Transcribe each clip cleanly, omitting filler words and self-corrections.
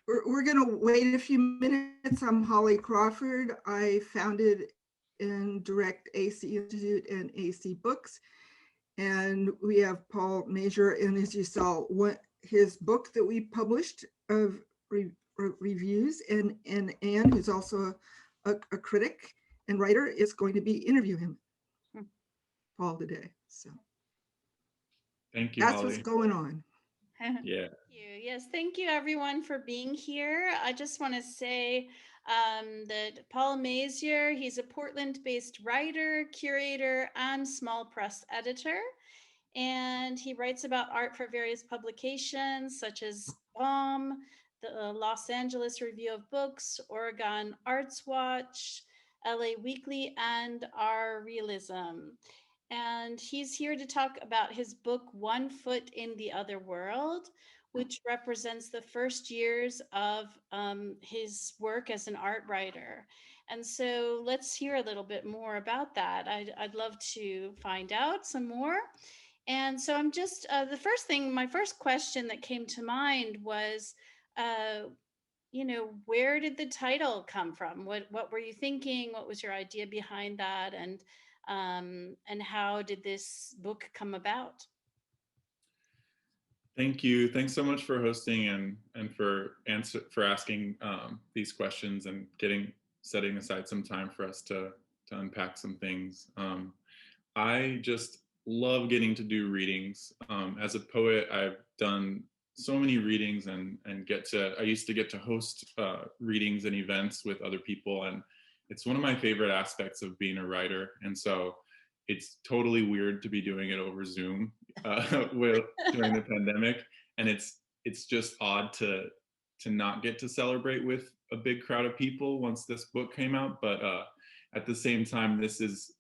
We're going to wait a few minutes. I'm Holly Crawford. I founded and direct AC Institute and AC Books. And we have Paul Maziar, and as you saw, his book that we published of reviews, and Anne, who's also a critic and writer, is going to be interviewing him, Paul, today. So thank you, that's Holly. what's going on. Yeah. Yes, thank you everyone for being here. I just want to say that Paul Maziar, he's a Portland-based writer, curator, and small press editor. And he writes about art for various publications such as BOM, the Los Angeles Review of Books, Oregon ArtsWatch, LA Weekly, and RREALISM. And he's here to talk about his book, One Foot in the Other World, which represents the first years of his work as an art writer. And so let's hear a little bit more about that. I'd love to find out some more. And so I'm just, my first question that came to mind was, where did the title come from? What were you thinking? What was your idea behind that? And how did this book come about? Thank you. Thanks so much for hosting and for asking these questions and setting aside some time for us to unpack some things. I just love getting to do readings. As a poet, I've done so many readings and I used to get to host readings and events with other people, and it's one of my favorite aspects of being a writer. And so it's totally weird to be doing it over Zoom during the pandemic, and it's just odd to not get to celebrate with a big crowd of people once this book came out. But at the same time, this is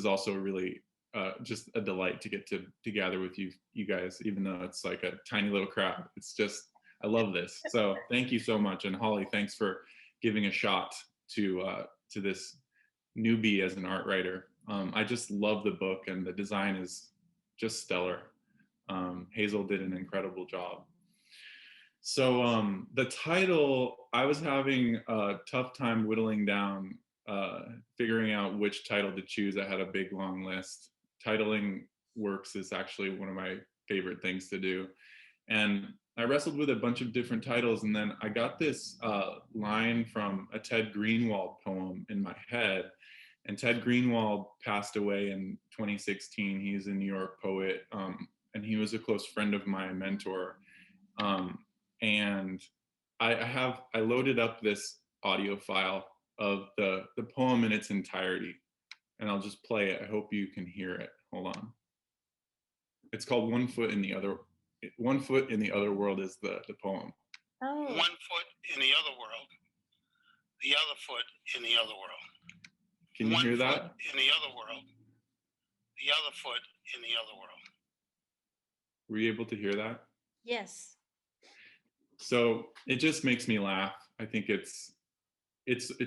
also really just a delight to get to gather with you guys, even though it's like a tiny little crowd. It's just, I love this. So thank you so much. And Holly, thanks for giving a shot to this newbie as an art writer. I just love the book, and the design is just stellar. Hazel did an incredible job. So the title, I was having a tough time whittling down, figuring out which title to choose. I had a big long list. Titling works is actually one of my favorite things to do. And I wrestled with a bunch of different titles, and then I got this line from a Ted Greenwald poem in my head. And Ted Greenwald passed away in 2016. He's a New York poet, and he was a close friend of my mentor. And I loaded up this audio file of the poem in its entirety, and I'll just play it. I hope you can hear it. Hold on. It's called One Foot in the Other World is the poem. Oh. 1 foot in the other world, the other foot in the other world. Can you hear that? 1 foot in the other world, the other foot in the other world. Were you able to hear that? Yes. So it just makes me laugh. I think it's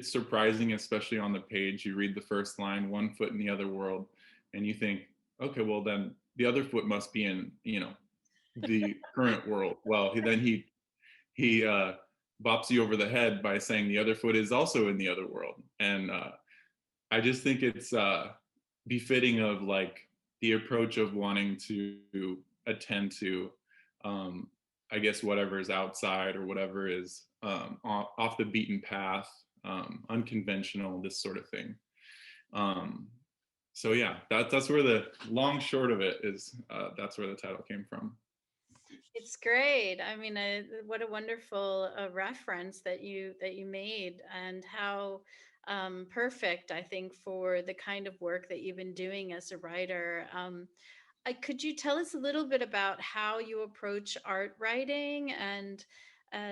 surprising, especially on the page. You read the first line, 1 foot in the other world, and you think, okay, well then the other foot must be in, the current world. Well, then he bops you over the head by saying the other foot is also in the other world. And I just think it's befitting of like the approach of wanting to attend to, I guess, whatever is outside or whatever is off the beaten path, unconventional, this sort of thing. So yeah, that's where the long short of it is. That's where the title came from. It's great. I mean, what a wonderful reference that you made, and how perfect, I think, for the kind of work that you've been doing as a writer. Could you tell us a little bit about how you approach art writing? And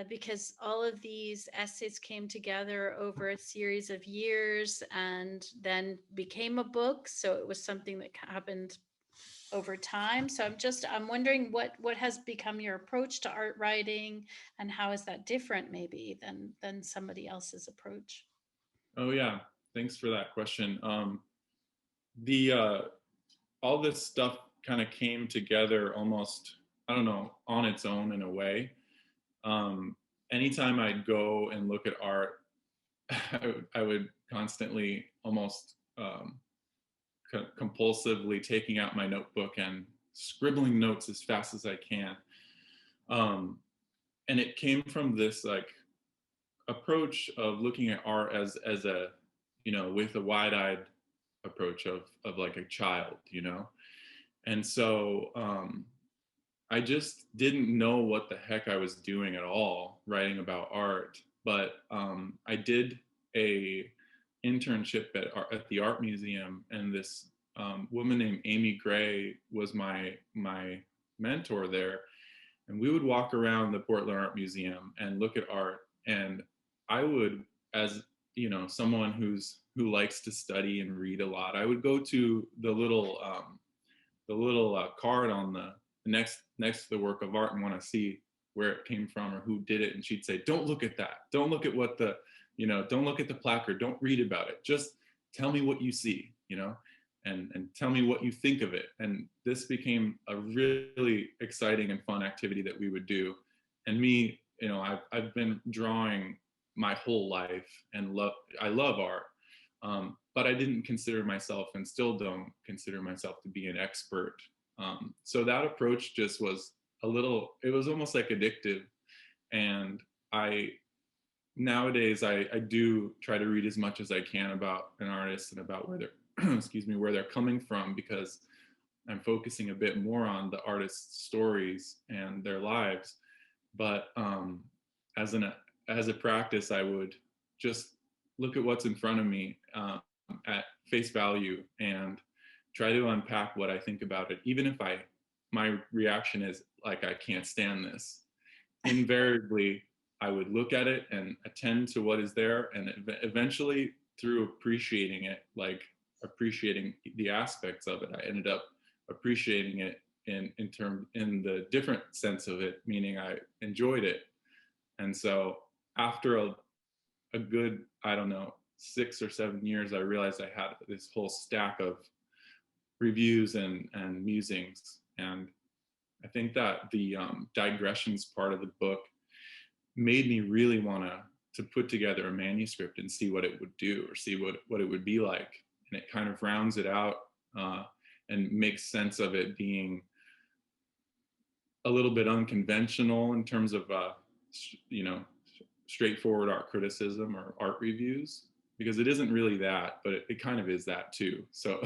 because all of these essays came together over a series of years and then became a book, so it was something that happened over time. So I'm wondering what has become your approach to art writing, and how is that different maybe than somebody else's approach? Oh yeah, thanks for that question. all this stuff kind of came together almost, I don't know, on its own in a way. Anytime I'd go and look at art, I would constantly, almost compulsively, taking out my notebook and scribbling notes as fast as I can. And it came from this like approach of looking at art as a, you know, with a wide-eyed approach of like a child, you know. And so I just didn't know what the heck I was doing at all writing about art. But I did a internship at the art museum, and this woman named Amy Gray was my mentor there. And we would walk around the Portland Art Museum and look at art. And I would, as you know, someone who likes to study and read a lot, I would go to the little card on the next to the work of art and want to see where it came from or who did it. And she'd say, "Don't look at that. Don't look at what the, you know, don't look at the placard. Don't read about it. Just tell me what you see, you know, and tell me what you think of it." And this became a really exciting and fun activity that we would do. And me, you know, I've been drawing my whole life and I love art. But I didn't consider myself, and still don't consider myself, to be an expert. So that approach just was it was almost like addictive. And nowadays I do try to read as much as I can about an artist and about where they're, excuse me, where they're coming from, because I'm focusing a bit more on the artist's stories and their lives. But as a practice, I would just look at what's in front of me at face value and try to unpack what I think about it, even if my reaction is like, I can't stand this. Invariably, I would look at it and attend to what is there, and eventually, through appreciating it, like appreciating the aspects of it, I ended up appreciating it in the different sense of it, meaning I enjoyed it. And so after a good, I don't know, 6 or 7 years, I realized I had this whole stack of reviews and musings. And I think that the digressions part of the book made me really want to put together a manuscript and see what it would do, or see what it would be like. And it kind of rounds it out and makes sense of it being a little bit unconventional in terms of, you know, straightforward art criticism or art reviews, because it isn't really that, but it kind of is that too. So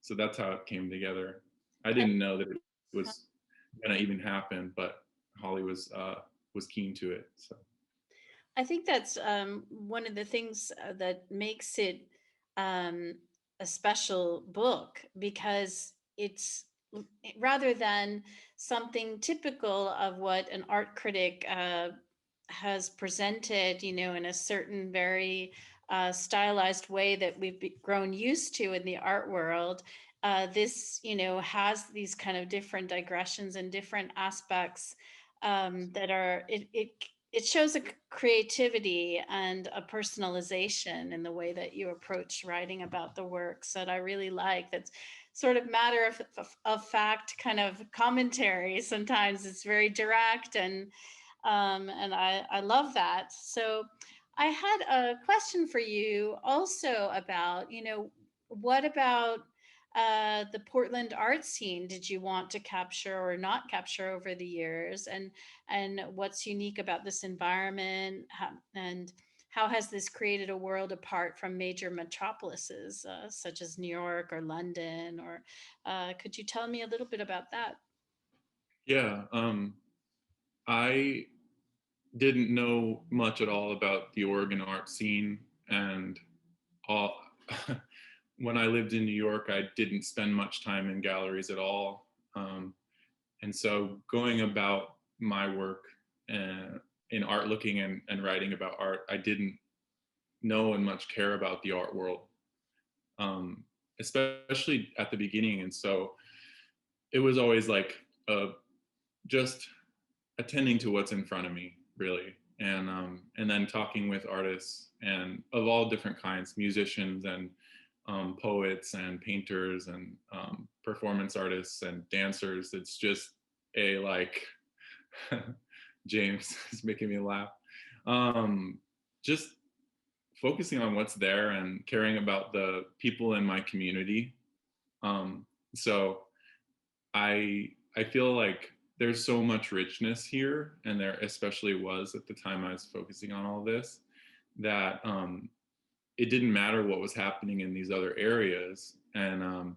so that's how it came together. I didn't know that it was gonna even happen, but Holly was keen to it. So I think that's one of the things that makes it a special book, because it's, rather than something typical of what an art critic has presented, you know, in a certain very stylized way that we've grown used to in the art world. This, you know, has these kind of different digressions and different aspects that are, it shows a creativity and a personalization in the way that you approach writing about the works that I really like. That's sort of matter of fact kind of commentary. Sometimes it's very direct, and I love that. So I had a question for you also about, you know, what about the Portland art scene did you want to capture or not capture over the years, and what's unique about this environment, and how has this created a world apart from major metropolises such as New York or London? Or could you tell me a little bit about that? yeah, I didn't know much at all about the Oregon art scene, and all when I lived in New York, I didn't spend much time in galleries at all. And so going about my work in art, looking and writing about art, I didn't know and much care about the art world, especially at the beginning. And so it was always like just attending to what's in front of me, really. And then talking with artists and of all different kinds, musicians and poets and painters and performance artists and dancers. It's just a like, James is making me laugh. Just focusing on what's there and caring about the people in my community. So I feel like there's so much richness here, and there especially was at the time I was focusing on all this, that it didn't matter what was happening in these other areas. And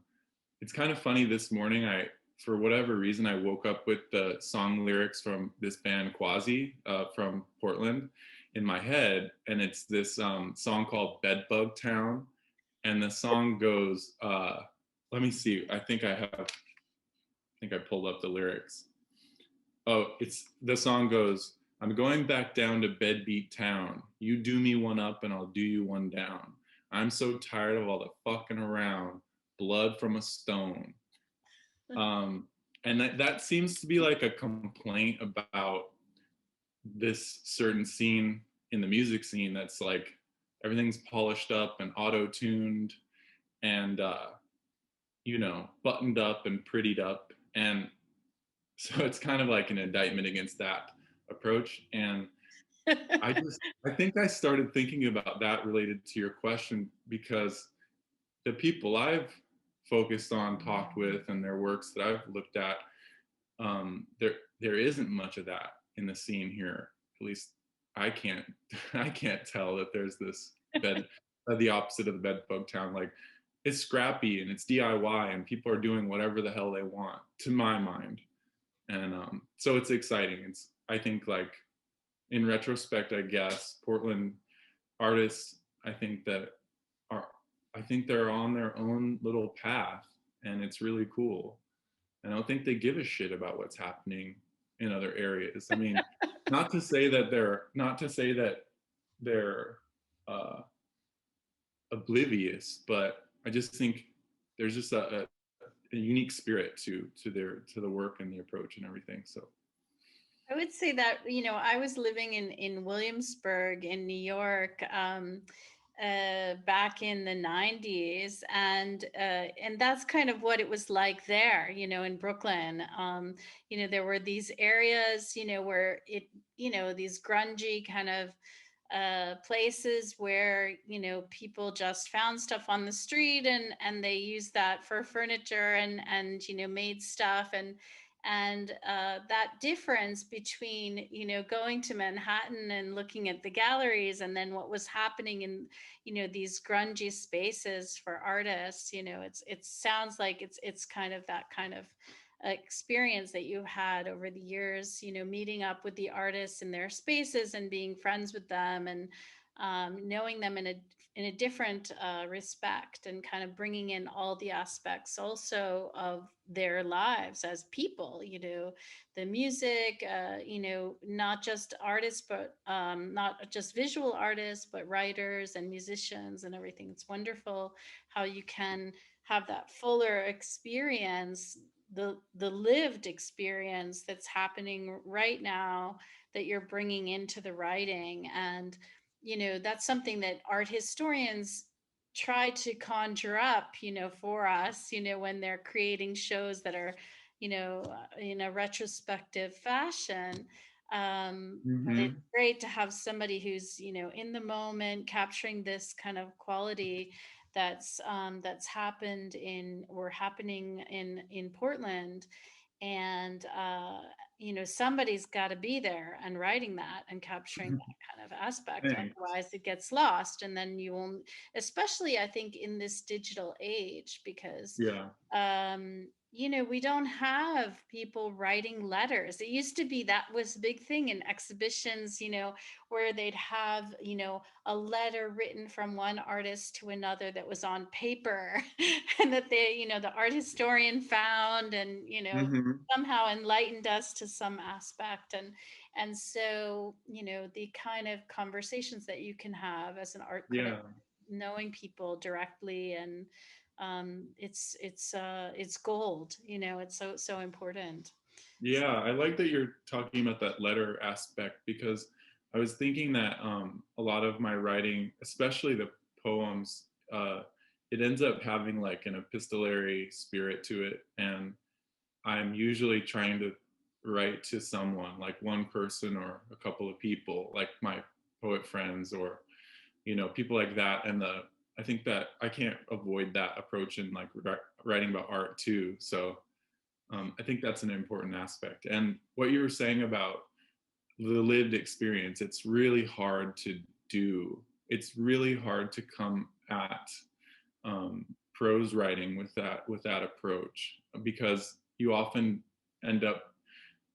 it's kind of funny, this morning, for whatever reason, I woke up with the song lyrics from this band Quasi from Portland in my head. And it's this song called Bedbug Town. And the song goes, let me see, I think I pulled up the lyrics. Oh, the song goes, I'm going back down to Bedbeat Town. You do me one up and I'll do you one down. I'm so tired of all the fucking around. Blood from a stone. And that seems to be like a complaint about this certain scene in the music scene, that's like everything's polished up and auto-tuned and buttoned up and prettied up. And so it's kind of like an indictment against that approach. And I think I started thinking about that related to your question, because the people I've focused on, talked with, and their works that I've looked at, there isn't much of that in the scene here. At least I can't tell that there's this the opposite of the Bedbug Town. Like, it's scrappy and it's DIY and people are doing whatever the hell they want, to my mind. And so it's exciting. I think, like, in retrospect, I guess Portland artists, I think they're on their own little path, and it's really cool. And I don't think they give a shit about what's happening in other areas. I mean, not to say that they're oblivious, but I just think there's just a unique spirit to the work and the approach and everything. So I would say that, I was living in Williamsburg in New York back in the 90s, and that's kind of what it was like there, in Brooklyn. There were these areas, where these grungy kind of places where people just found stuff on the street and they used that for furniture and made stuff, and that difference between going to Manhattan and looking at the galleries, and then what was happening in these grungy spaces for artists. It sounds like it's kind of that kind of experience that you had over the years, meeting up with the artists in their spaces and being friends with them, and knowing them in a different respect, and kind of bringing in all the aspects also of their lives as people, the music, not just artists, but not just visual artists, but writers and musicians and everything. It's wonderful how you can have that fuller experience, the lived experience that's happening right now, that you're bringing into the writing. And that's something that art historians try to conjure up for us when they're creating shows that are in a retrospective fashion. But it's great to have somebody who's in the moment, capturing this kind of quality that's happening in Portland. And somebody's got to be there and writing that and capturing that kind of aspect. Thanks. Otherwise it gets lost, and then you won't, especially I think in this digital age, because we don't have people writing letters. It used to be that was a big thing in exhibitions, where they'd have, a letter written from one artist to another that was on paper and that they, the art historian found and, somehow enlightened us to some aspect. And so, the kind of conversations that you can have as an art critic, knowing people directly, and it's gold. It's so important. Yeah, I like that you're talking about that letter aspect, because I was thinking that a lot of my writing, especially the poems, it ends up having like an epistolary spirit to it, and I'm usually trying to write to someone, like one person or a couple of people, like my poet friends or people like that. And I think that I can't avoid that approach in like writing about art too. So I think that's an important aspect. And what you were saying about the lived experience, it's really hard to do. It's really hard to come at prose writing with that approach, because you often end up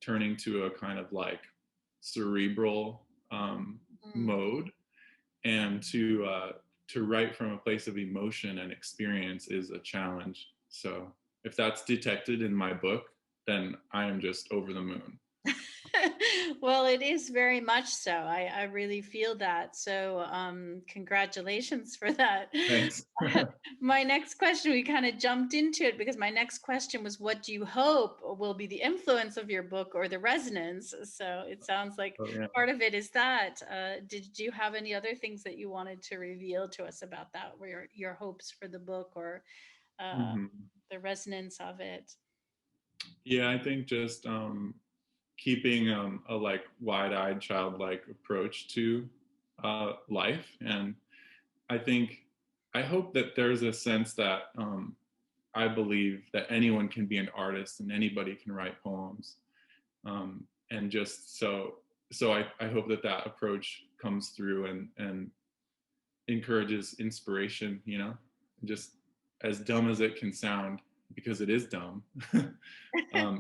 turning to a kind of like cerebral mode, and to write from a place of emotion and experience is a challenge. So if that's detected in my book, then I am just over the moon. Well, it is very much so. I really feel that. So congratulations for that. Thanks. My next question, we kind of jumped into it because my next question was, what do you hope will be the influence of your book or the resonance? So it sounds like part of it is that. Did you have any other things that you wanted to reveal to us about that, or your hopes for the book, or the resonance of it? Yeah, I think just keeping a like wide-eyed childlike approach to life. And I hope that there's a sense that I believe that anyone can be an artist and anybody can write poems, and just so I hope that approach comes through and encourages inspiration, just as dumb as it can sound, because it is dumb.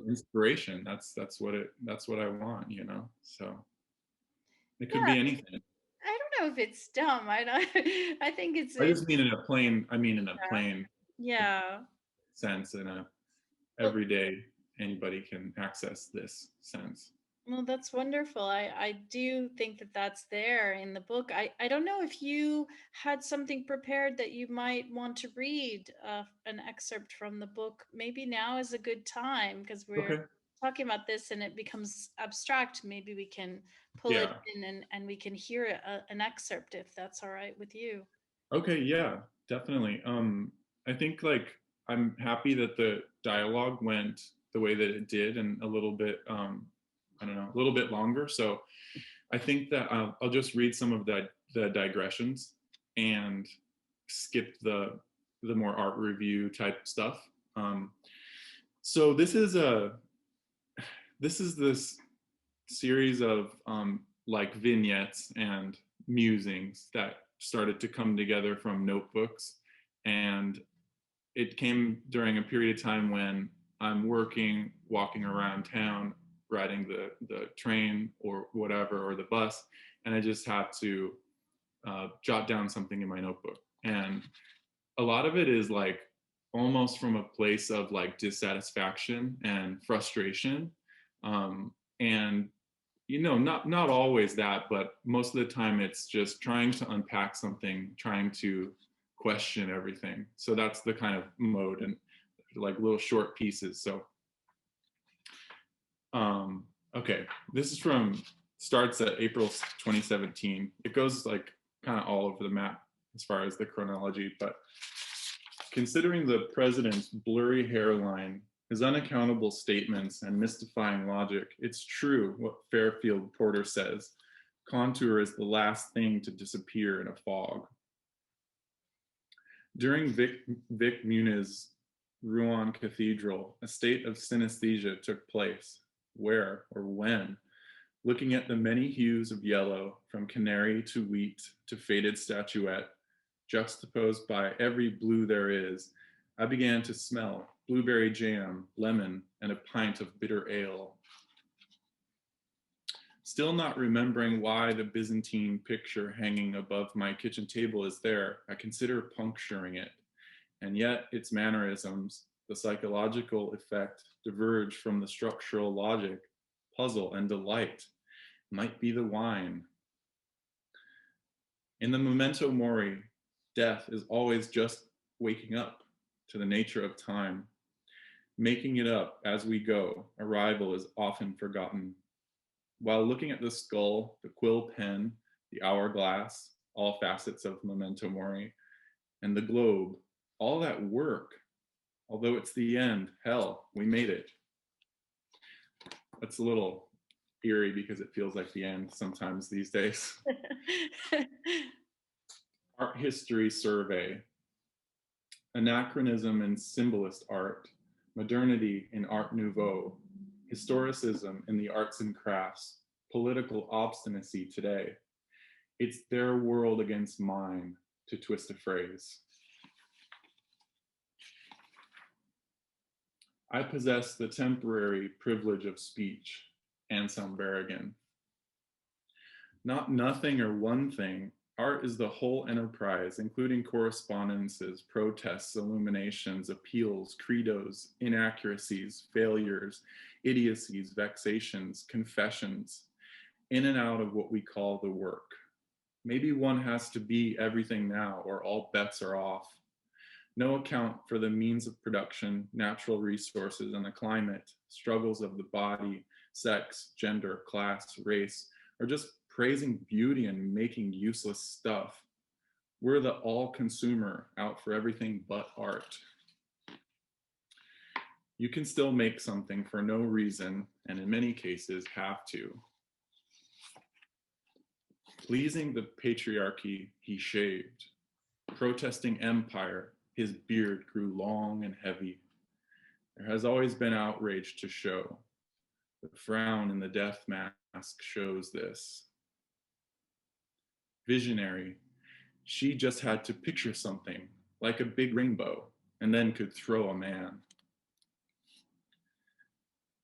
Inspiration, that's what I want, so it could be anything. I don't know if it's dumb. I think it's I just mean in a plain yeah sense, in a everyday anybody can access this sense. Well, that's wonderful. I do think that that's there in the book. I don't know if you had something prepared that you might want to read, an excerpt from the book. Maybe now is a good time, because we're talking about this and it becomes abstract. Maybe we can pull it in and we can hear an excerpt, if that's all right with you. Okay, yeah, definitely. I think like I'm happy that the dialogue went the way that it did, and a little bit I don't know, a little bit longer. So I think that I'll just read some of the digressions and skip the more art review type stuff. So this is this series of like vignettes and musings that started to come together from notebooks, and it came during a period of time when I'm walking around town, riding the train or whatever, or the bus, and I just have to jot down something in my notebook. And a lot of it is like almost from a place of like dissatisfaction and frustration, and not always that, but most of the time it's just trying to unpack something, trying to question everything. So that's the kind of mode, and like little short pieces. So okay, this is starts at April 2017. It goes like kind of all over the map as far as the chronology, but considering the president's blurry hairline, his unaccountable statements, and mystifying logic, it's true what Fairfield Porter says: contour is the last thing to disappear in a fog. During Vic Muniz's Rouen Cathedral, a state of synesthesia took place. Where or when? Looking at the many hues of yellow, from canary to wheat to faded statuette, juxtaposed by every blue there is, I began to smell blueberry jam, lemon, and a pint of bitter ale. Still not remembering why the Byzantine picture hanging above my kitchen table is there, I consider puncturing it. And yet its mannerisms, the psychological effect, diverge from the structural logic, puzzle, and delight. Might be the wine. In the memento mori, death is always just waking up to the nature of time. Making it up as we go, arrival is often forgotten. While looking at the skull, the quill pen, the hourglass, all facets of memento mori, and the globe, all that work, although it's the end, hell, we made it. That's a little eerie because it feels like the end sometimes these days. Art history survey. Anachronism in symbolist art, modernity in Art Nouveau, historicism in the arts and crafts, political obstinacy today. It's their world against mine, to twist a phrase. I possess the temporary privilege of speech, Anselm Berrigan. Not nothing or one thing, art is the whole enterprise, including correspondences, protests, illuminations, appeals, credos, inaccuracies, failures, idiocies, vexations, confessions, in and out of what we call the work. Maybe one has to be everything now, or all bets are off. No account for the means of production, natural resources, and the climate, struggles of the body, sex, gender, class, race, or just praising beauty and making useless stuff. We're the all consumer out for everything but art. You can still make something for no reason, and in many cases have to. Pleasing the patriarchy, he shaved. Protesting empire, his beard grew long and heavy. There has always been outrage to show. The frown in the death mask shows this. Visionary, she just had to picture something, like a big rainbow, and then could throw a man.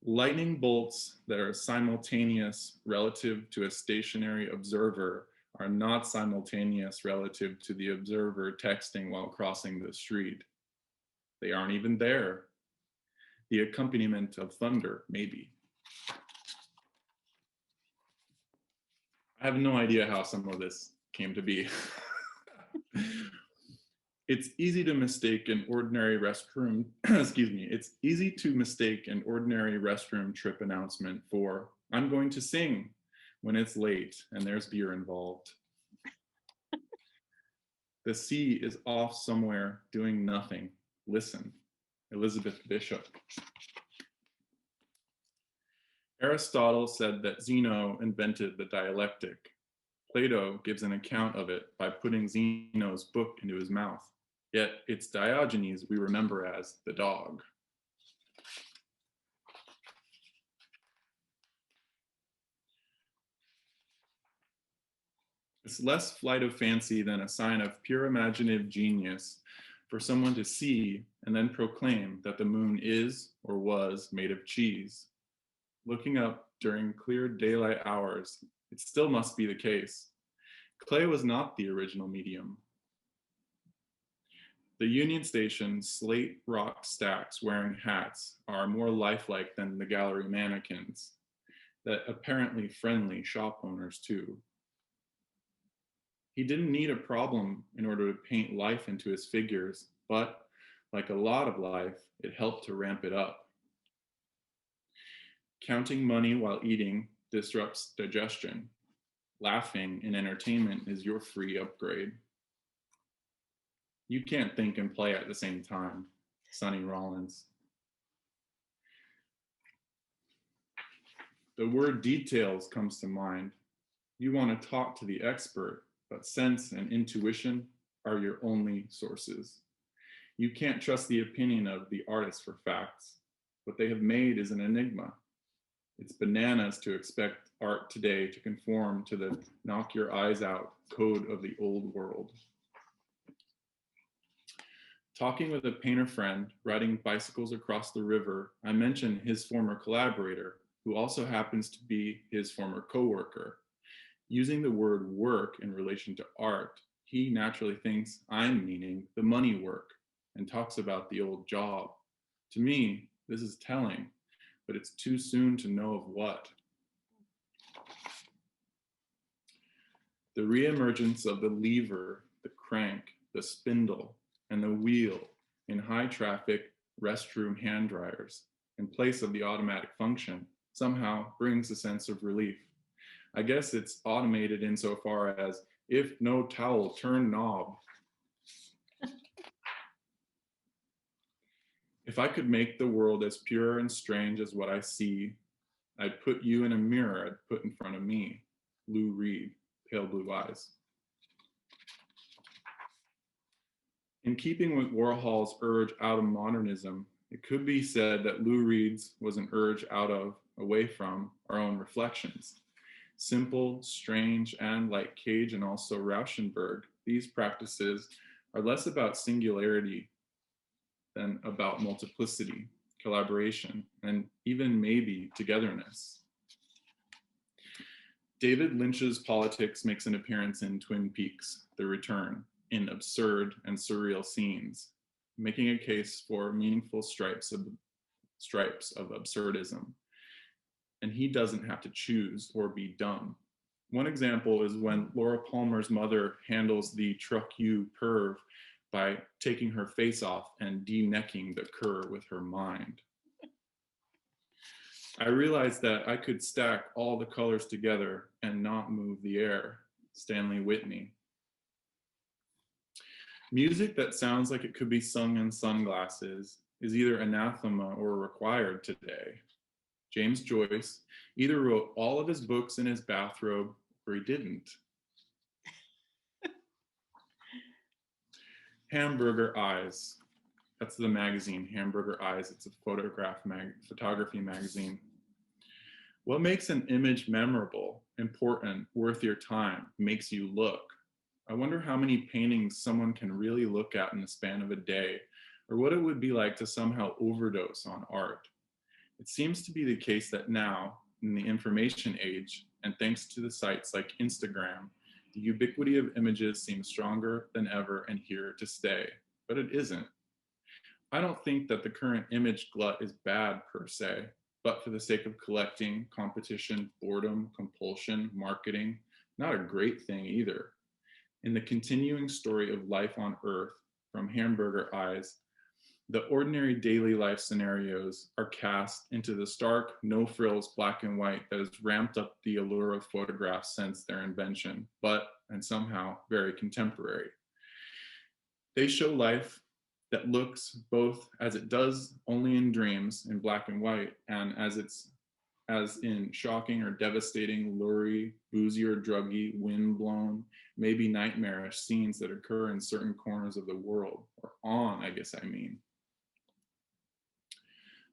Lightning bolts that are simultaneous relative to a stationary observer are not simultaneous relative to the observer texting while crossing the street. They aren't even there. The accompaniment of thunder, maybe. I have no idea how some of this came to be. It's easy to mistake an ordinary restroom, excuse me, it's easy to mistake an ordinary restroom trip announcement for, I'm going to sing, when it's late and there's beer involved. The sea is off somewhere doing nothing. Listen, Elizabeth Bishop. Aristotle said that Zeno invented the dialectic. Plato gives an account of it by putting Zeno's book into his mouth. Yet it's Diogenes we remember as the dog. It's less flight of fancy than a sign of pure imaginative genius for someone to see and then proclaim that the moon is or was made of cheese. Looking up during clear daylight hours, it still must be the case. Clay was not the original medium. The Union Station slate rock stacks wearing hats are more lifelike than the gallery mannequins, that apparently friendly shop owners too. He didn't need a problem in order to paint life into his figures, but like a lot of life, it helped to ramp it up. Counting money while eating disrupts digestion. Laughing in entertainment is your free upgrade. You can't think and play at the same time. Sonny Rollins. The word details comes to mind. You want to talk to the expert, but sense and intuition are your only sources. You can't trust the opinion of the artist for facts. What they have made is an enigma. It's bananas to expect art today to conform to the knock your eyes out code of the old world. Talking with a painter friend riding bicycles across the river, I mentioned his former collaborator, who also happens to be his former coworker. Using the word work in relation to art, he naturally thinks I'm meaning the money work and talks about the old job. To me, this is telling, but it's too soon to know of what. The reemergence of the lever, the crank, the spindle, and the wheel in high traffic restroom hand dryers in place of the automatic function somehow brings a sense of relief. I guess it's automated insofar as if no towel, turn knob. If I could make the world as pure and strange as what I see, I'd put you in a mirror I'd put in front of me. Lou Reed, Pale Blue Eyes. In keeping with Warhol's urge out of modernism, it could be said that Lou Reed's was an urge out of, away from, our own reflections. Simple, strange, and like Cage and also Rauschenberg, these practices are less about singularity than about multiplicity, collaboration, and even maybe togetherness. David Lynch's politics makes an appearance in Twin Peaks: The Return, in absurd and surreal scenes, making a case for meaningful stripes of absurdism. And he doesn't have to choose or be dumb. One example is when Laura Palmer's mother handles the truck you perv by taking her face off and de-necking the cur with her mind. I realized that I could stack all the colors together and not move the air. Stanley Whitney. Music that sounds like it could be sung in sunglasses is either anathema or required today. James Joyce either wrote all of his books in his bathrobe or he didn't. Hamburger Eyes. That's the magazine, Hamburger Eyes. It's a photography magazine. What makes an image memorable, important, worth your time, makes you look? I wonder how many paintings someone can really look at in the span of a day, or what it would be like to somehow overdose on art. It seems to be the case that now, in the information age, and thanks to the sites like Instagram, the ubiquity of images seems stronger than ever and here to stay, but it isn't. I don't think that the current image glut is bad per se, but for the sake of collecting, competition, boredom, compulsion, marketing, not a great thing either. In the continuing story of life on Earth, from Hamburger Eyes, the ordinary daily life scenarios are cast into the stark, no-frills black and white that has ramped up the allure of photographs since their invention, and somehow very contemporary. They show life that looks both as it does only in dreams in black and white, and as in shocking or devastating, lurid, boozy or druggy, wind-blown, maybe nightmarish scenes that occur in certain corners of the world, or I guess I mean.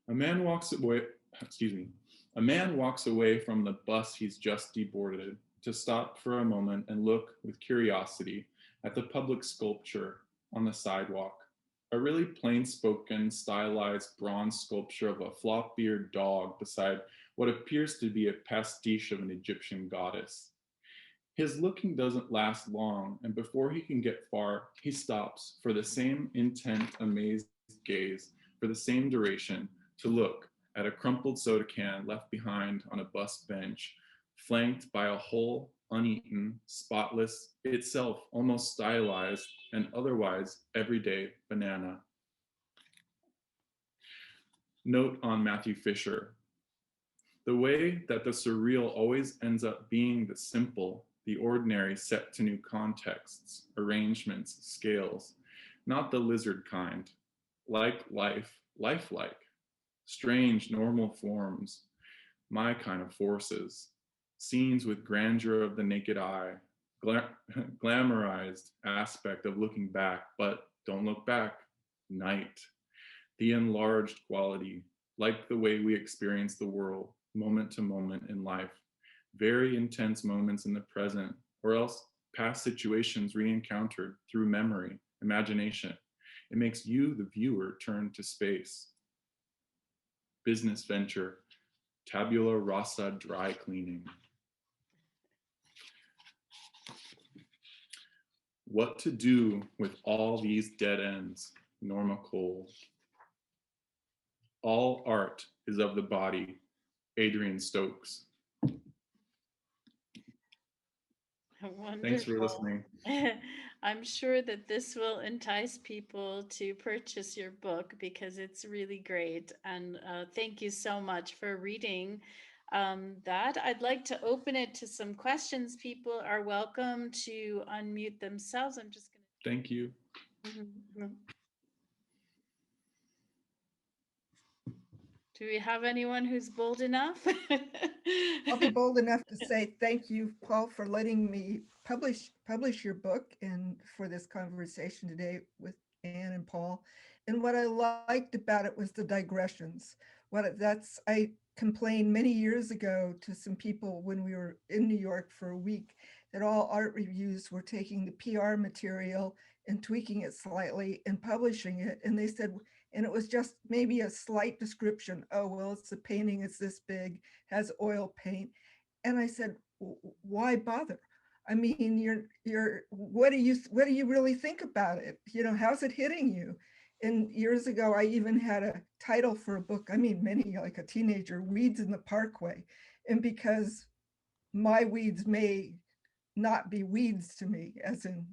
A man walks away from the bus he's just deboarded to stop for a moment and look with curiosity at the public sculpture on the sidewalk. A really plain-spoken, stylized bronze sculpture of a flop-eared dog beside what appears to be a pastiche of an Egyptian goddess. His looking doesn't last long, and before he can get far, he stops for the same intent, amazed gaze, for the same duration, to look at a crumpled soda can left behind on a bus bench, flanked by a whole, uneaten, spotless, itself almost stylized, and otherwise everyday banana. Note on Matthew Fisher. The way that the surreal always ends up being the simple, the ordinary set to new contexts, arrangements, scales, not the lizard kind, like life, lifelike, strange normal forms, my kind of forces, scenes with grandeur of the naked eye, glamorized aspect of looking back, but don't look back, night, the enlarged quality, like the way we experience the world, moment to moment in life, very intense moments in the present, or else past situations re-encountered through memory, imagination. It makes you, the viewer, turn to space. Business venture, tabula rasa dry cleaning. What to do with all these dead ends, Norma Cole. All art is of the body, Adrian Stokes. Wonderful. Thanks for listening. I'm sure that this will entice people to purchase your book because it's really great. And thank you so much for reading that. I'd like to open it to some questions. People are welcome to unmute themselves. I'm just going to. Thank you. Mm-hmm. Do we have anyone who's bold enough? I'll be bold enough to say thank you, Paul, for letting me publish your book and for this conversation today with Anne and Paul. And what I liked about it was the digressions. I complained many years ago to some people when we were in New York for a week that all art reviews were taking the PR material and tweaking it slightly and publishing it. And they said, and it was just maybe a slight description. Oh, well, it's a painting, it's this big, has oil paint. And I said, why bother? I mean, what do you really think about it? You know, how's it hitting you? And years ago, I even had a title for a book, I mean, many, like a teenager, Weeds in the Parkway. And because my weeds may not be weeds to me, as in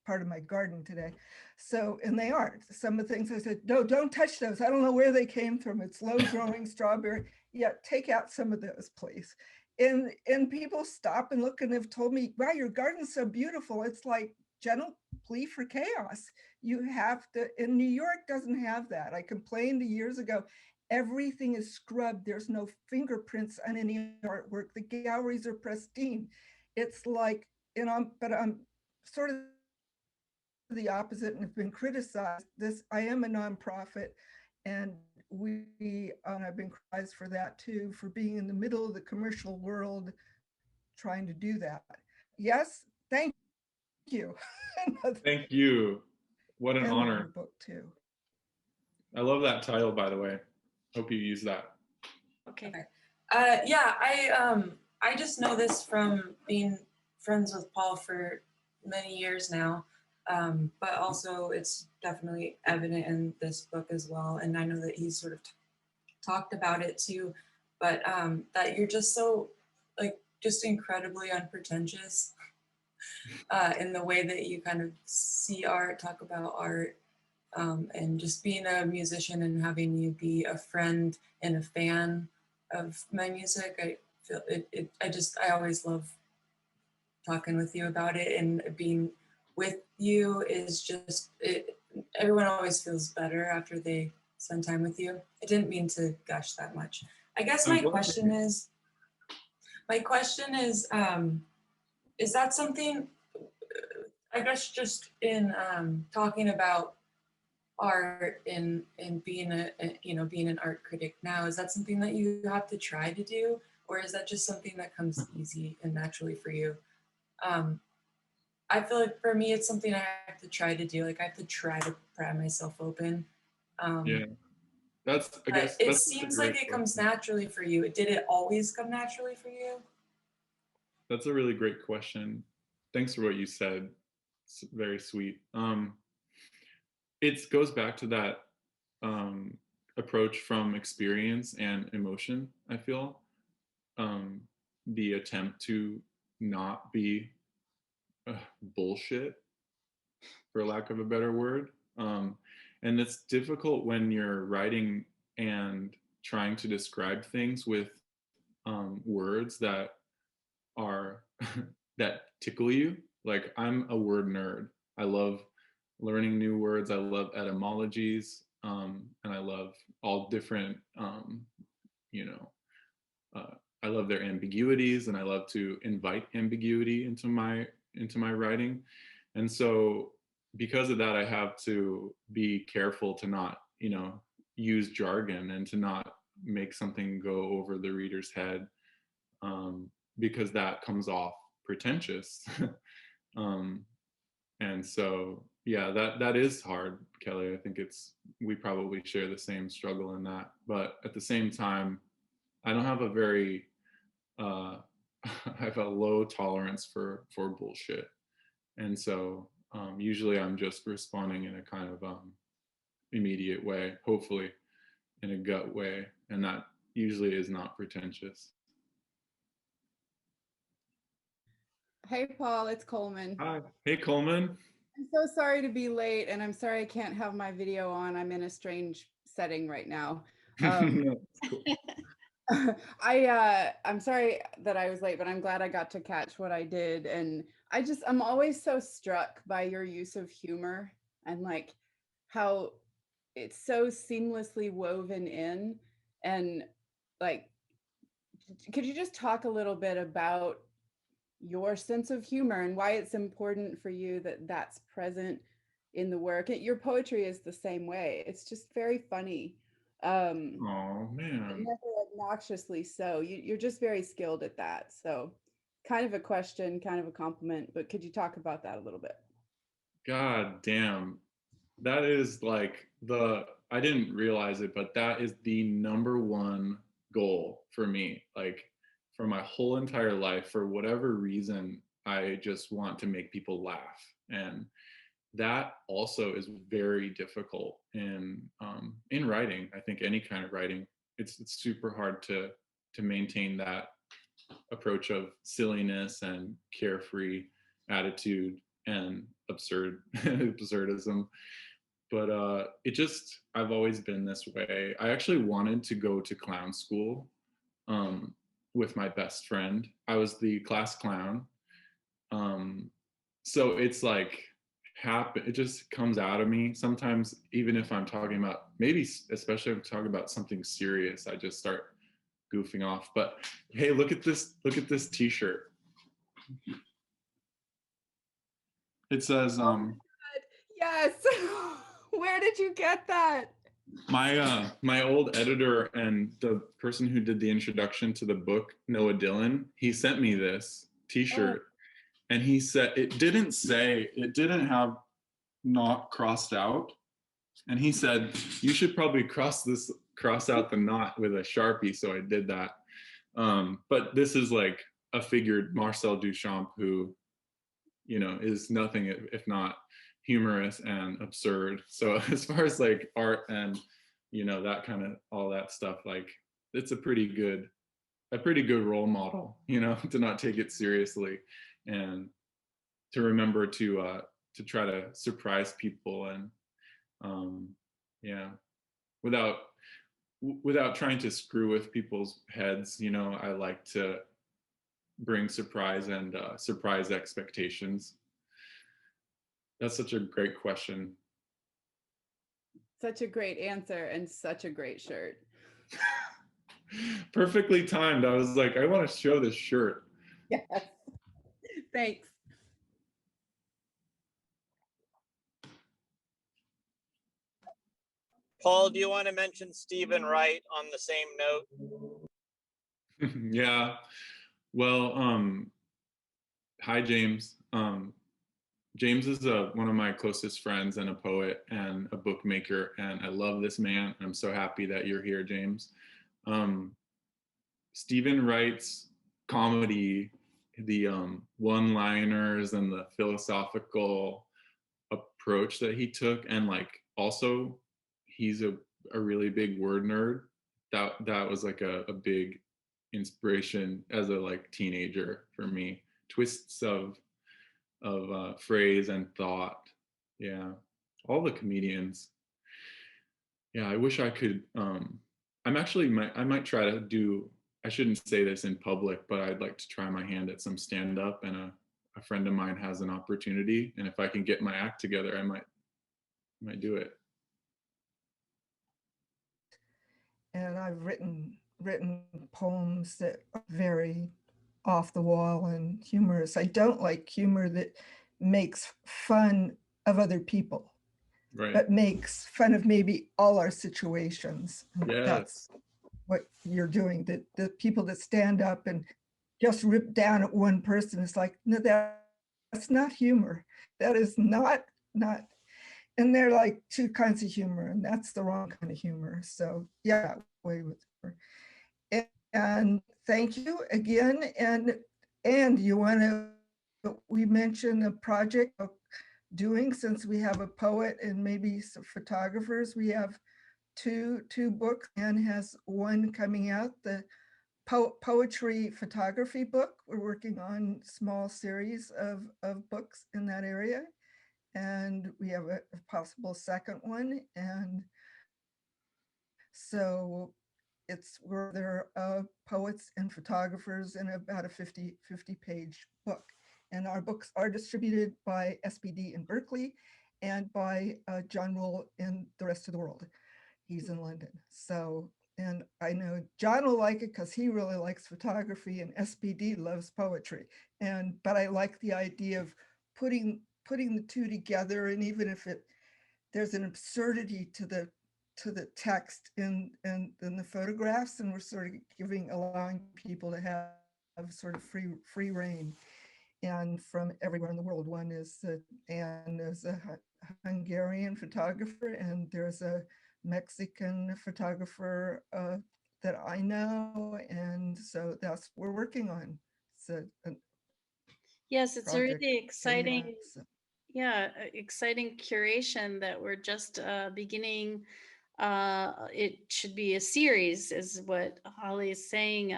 part of my garden today. So, and they aren't. Some of the things I said, no, don't touch those. I don't know where they came from. It's low growing strawberry. Yeah, take out some of those, please. And people stop and look and have told me, wow, your garden's so beautiful. It's like gentle plea for chaos. You have to, and New York doesn't have that. I complained years ago, everything is scrubbed. There's no fingerprints on any artwork. The galleries are pristine. It's like, you know, but I'm sort of the opposite and have been criticized. I am a nonprofit, and I've been criticized for that too, for being in the middle of the commercial world, trying to do that. Yes, thank you. Thank you. What an honor. Book too. I love that title, by the way. Hope you use that. Okay. Yeah, I just know this from being friends with Paul for many years now, but also it's definitely evident in this book as well. And I know that he's sort of talked about it too, but that you're just so, like, just incredibly unpretentious in the way that you kind of see art, talk about art, and just being a musician and having you be a friend and a fan of my music. I feel I always love talking with you about it, and being with you is just, everyone always feels better after they spend time with you. I didn't mean to gush that much. I guess my question is, is that something, I guess just in talking about art and being being an art critic now, is that something that you have to try to do, or is that just something that comes easy and naturally for you? I feel like for me, it's something I have to try to do. Like, I have to try to pry myself open. Yeah, I guess it seems like it comes naturally for you. Did it always come naturally for you? That's a really great question. Thanks for what you said. It's very sweet. It goes back to that approach from experience and emotion, I feel. The attempt to not be bullshit, for lack of a better word. And it's difficult when you're writing and trying to describe things with words that are that tickle you. Like, I'm a word nerd. I love learning new words. I love etymologies, and I love all different, I love their ambiguities, and I love to invite ambiguity into my writing. And so because of that, I have to be careful to not, use jargon and to not make something go over the reader's head, because that comes off pretentious. And so, yeah, that is hard, Kelly. I think we probably share the same struggle in that. But at the same time, I don't have a very, I have a low tolerance for bullshit. And so usually I'm just responding in a kind of immediate way, hopefully in a gut way. And that usually is not pretentious. Hey, Paul, it's Coleman. Hi. Hey, Coleman. I'm so sorry to be late, and I'm sorry I can't have my video on. I'm in a strange setting right now. No, it's cool. I'm sorry that I was late, but I'm glad I got to catch what I did. And I'm always so struck by your use of humor and like how it's so seamlessly woven in. And like, could you just talk a little bit about your sense of humor and why it's important for you that that's present in the work? Your poetry is the same way. It's just very funny. Oh But man. never obnoxiously so. You're just very skilled at that. So kind of a question, kind of a compliment, but could you talk about that a little bit? God damn. That is like I didn't realize it, but that is the number one goal for me. Like for my whole entire life, for whatever reason, I just want to make people laugh. And that also is very difficult in writing. I think any kind of writing, it's super hard to maintain that approach of silliness and carefree attitude and absurdism. But I've always been this way. I actually wanted to go to clown school with my best friend. I was the class clown. So it's like it just comes out of me sometimes, even if I'm talking about, maybe especially if I'm talking about something serious, I just start goofing off. But hey, look at this t-shirt. It says Yes. Where did you get that? my old editor and the person who did the introduction to the book, Noah Dillon, he sent me this t-shirt. And he said it didn't have not crossed out. And he said, you should probably cross out the knot with a Sharpie. So I did that. But this is like a figured Marcel Duchamp, who, is nothing if not humorous and absurd. So as far as like art and, that kind of all that stuff, like it's a pretty good role model, to not take it seriously and to remember to try to surprise people and without trying to screw with people's heads. I like to bring surprise and surprise expectations. That's such a great question. Such a great answer and such a great shirt. Perfectly timed. I was like, I want to show this shirt. Yes. Thanks. Paul, do you want to mention Stephen Wright on the same note? Yeah. Well, hi, James. James is one of my closest friends and a poet and a bookmaker, and I love this man. I'm so happy that you're here, James. Stephen Wright's comedy, the one-liners and the philosophical approach that he took, and like also he's a really big word nerd. That was like a big inspiration as a like teenager for me. Twists of phrase and thought. Yeah, all the comedians. Yeah, I wish I could. I might try to do. I shouldn't say this in public, but I'd like to try my hand at some stand-up, and a friend of mine has an opportunity, and if I can get my act together, I might do it. And I've written poems that are very off the wall and humorous. I don't like humor that makes fun of other people, Right. but makes fun of maybe all our situations. Yes. That's what you're doing. The people that stand up and just rip down at one person, it's like, no, that's not humor. That is not. And they're like two kinds of humor, and that's the wrong kind of humor. So yeah, way with her. And thank you again. And you want to, we mentioned a project of doing, since we have a poet and maybe some photographers, we have two books. Anne has one coming out, the poetry photography book. We're working on small series of books in that area. And we have a possible second one. And so where there are poets and photographers in about a 50 page book. And our books are distributed by SPD in Berkeley and by John Rule in the rest of the world. He's in London. So And I know John will like it because he really likes photography, and SPD loves poetry. But I like the idea of putting the two together, and even if there's an absurdity to the text in the photographs, and we're sort of allowing people to have sort of free reign. And from everywhere in the world. One is Anne is a Hungarian photographer, and there's a Mexican photographer that I know, and so that's what we're working on. It's a Yes, it's a project really in exciting, Max. exciting curation that we're just beginning. It should be a series, is what Holly is saying,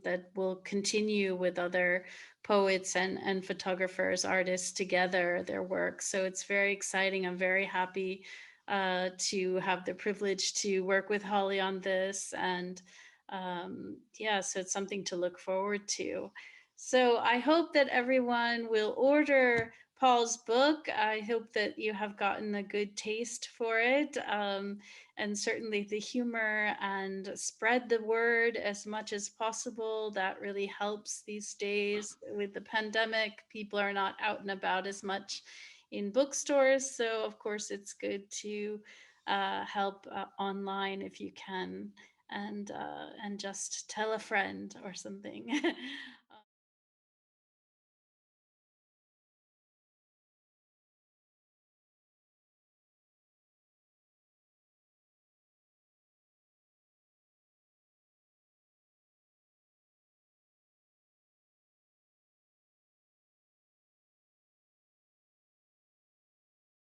that will continue with other poets and photographers, artists together, their work. So it's very exciting. I'm very happy to have the privilege to work with Holly on this. And so it's something to look forward to. So I hope that everyone will order Paul's book. I hope that you have gotten a good taste for it, and certainly the humor, and spread the word as much as possible. That really helps these days with the pandemic. People are not out and about as much in bookstores. So of course it's good to help online if you can, and just tell a friend or something.